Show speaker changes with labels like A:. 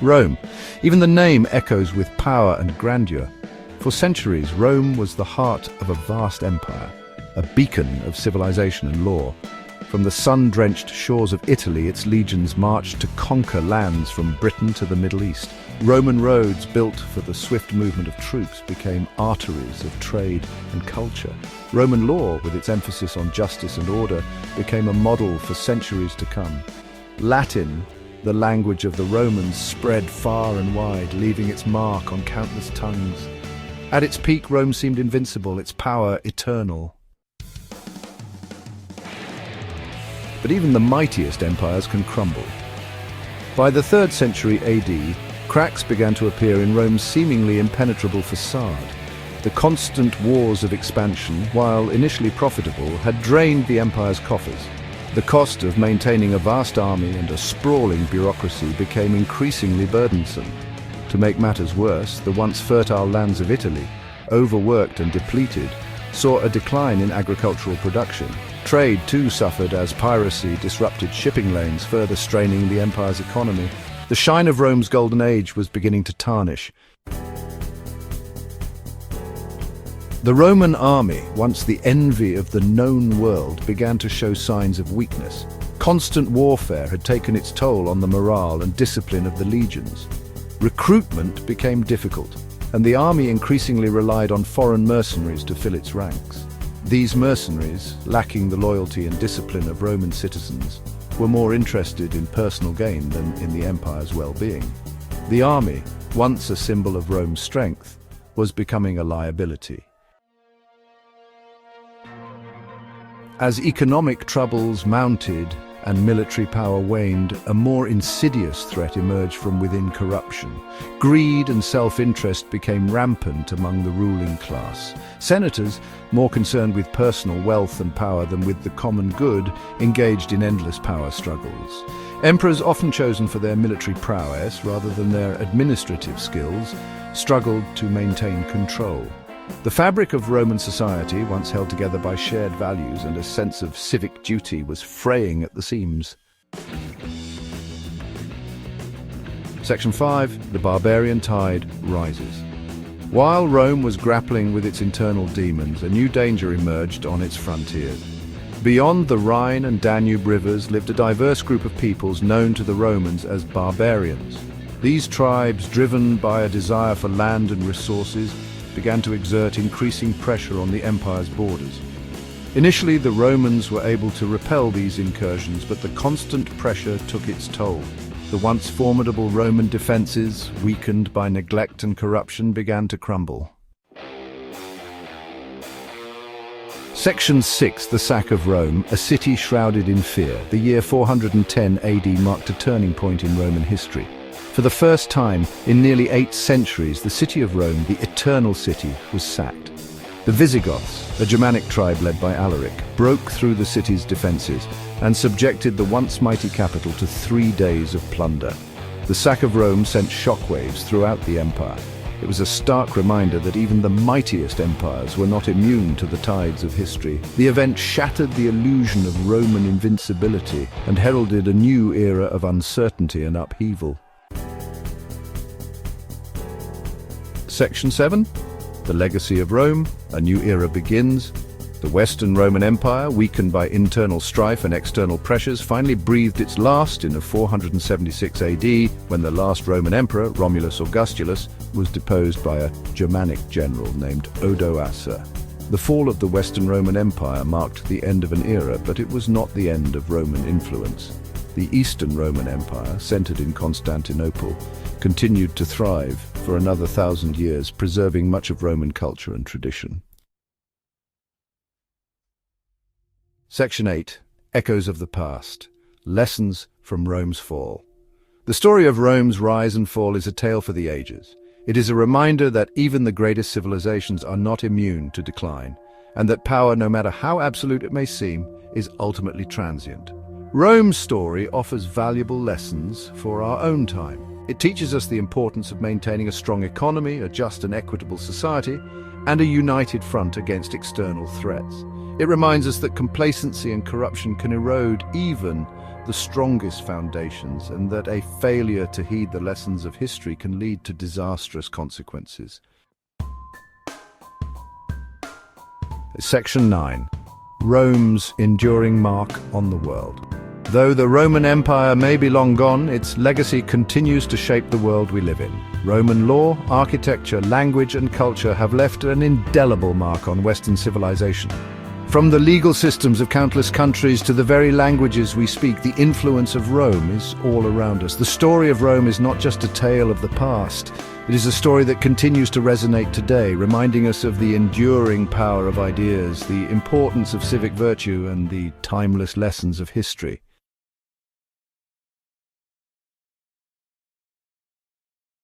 A: Rome. Even the name echoes with power and grandeur. For centuries, Rome was the heart of a vast empire, a beacon of civilization and law. From the sun-drenched shores of Italy, its legions marched to conquer lands from Britain to the Middle East. Roman roads, built for the swift movement of troops, became arteries of trade and culture. Roman law, with its emphasis on justice and order, became a model for centuries to come. Latin, the language of the Romans, spread far and wide, leaving its mark on countless tongues. At its peak, Rome seemed invincible, its power eternal. But even the mightiest empires can crumble. By the 3rd century AD, cracks began to appear in Rome's seemingly impenetrable facade. The constant wars of expansion, while initially profitable, had drained the empire's coffers. The cost of maintaining a vast army and a sprawling bureaucracy became increasingly burdensome. To make matters worse, the once fertile lands of Italy, overworked and depleted, saw a decline in agricultural production. Trade too suffered as piracy disrupted shipping lanes, further straining the empire's economy. The shine of Rome's golden age was beginning to tarnish. The Roman army, once the envy of the known world, began to show signs of weakness. Constant warfare had taken its toll on the morale and discipline of the legions. Recruitment became difficult, and the army increasingly relied on foreign mercenaries to fill its ranks. These mercenaries, lacking the loyalty and discipline of Roman citizens, were more interested in personal gain than in the empire's well-being. The army, once a symbol of Rome's strength, was becoming a liability. As economic troubles mounted and military power waned, a more insidious threat emerged from within corruption. Greed and self-interest became rampant among the ruling class. Senators, more concerned with personal wealth and power than with the common good, engaged in endless power struggles. Emperors, often chosen for their military prowess rather than their administrative skills, struggled to maintain control. The fabric of Roman society, once held together by shared values and a sense of civic duty, was fraying at the seams. Section 5. The barbarian tide rises. While Rome was grappling with its internal demons, a new danger emerged on its frontiers. Beyond the Rhine and Danube rivers lived a diverse group of peoples known to the Romans as barbarians. These tribes, driven by a desire for land and resources, began to exert increasing pressure on the empire's borders. Initially, the Romans were able to repel these incursions, but the constant pressure took its toll. The once formidable Roman defenses, weakened by neglect and corruption, began to crumble. Section 6. The sack of Rome, a city shrouded in fear. The year 410 AD marked a turning point in Roman history. For the first time in nearly 8 centuries, the city of Rome, the Eternal City, was sacked. The Visigoths, a Germanic tribe led by Alaric, broke through the city's defenses and subjected the once mighty capital to 3 days of plunder. The sack of Rome sent shockwaves throughout the empire. It was a stark reminder that even the mightiest empires were not immune to the tides of history. The event shattered the illusion of Roman invincibility and heralded a new era of uncertainty and upheaval. Section 7. The legacy of Rome, a new era begins. The Western Roman Empire, weakened by internal strife and external pressures, finally breathed its last in 476 AD, when the last Roman emperor, Romulus Augustulus, was deposed by a Germanic general named Odoacer. The fall of the Western Roman Empire marked the end of an era, but it was not the end of Roman influence. The Eastern Roman Empire, centered in Constantinople, continued to thrive for another 1,000 years, preserving much of Roman culture and tradition. Section 8. Echoes of the Past. Lessons from Rome's Fall. The story of Rome's rise and fall is a tale for the ages. It is a reminder that even the greatest civilizations are not immune to decline, and that power, no matter how absolute it may seem, is ultimately transient. Rome's story offers valuable lessons for our own time. It teaches us the importance of maintaining a strong economy, a just and equitable society, and a united front against external threats. It reminds us that complacency and corruption can erode even the strongest foundations, and that a failure to heed the lessons of history can lead to disastrous consequences. Section 9. Rome's enduring mark on the world. Though the Roman Empire may be long gone, its legacy continues to shape the world we live in. Roman law, architecture, language, and culture have left an indelible mark on Western civilization. From the legal systems of countless countries to the very languages we speak, the influence of Rome is all around us. The story of Rome is not just a tale of the past. It is a story that continues to resonate today, reminding us of the enduring power of ideas, the importance of civic virtue, and the timeless lessons of history.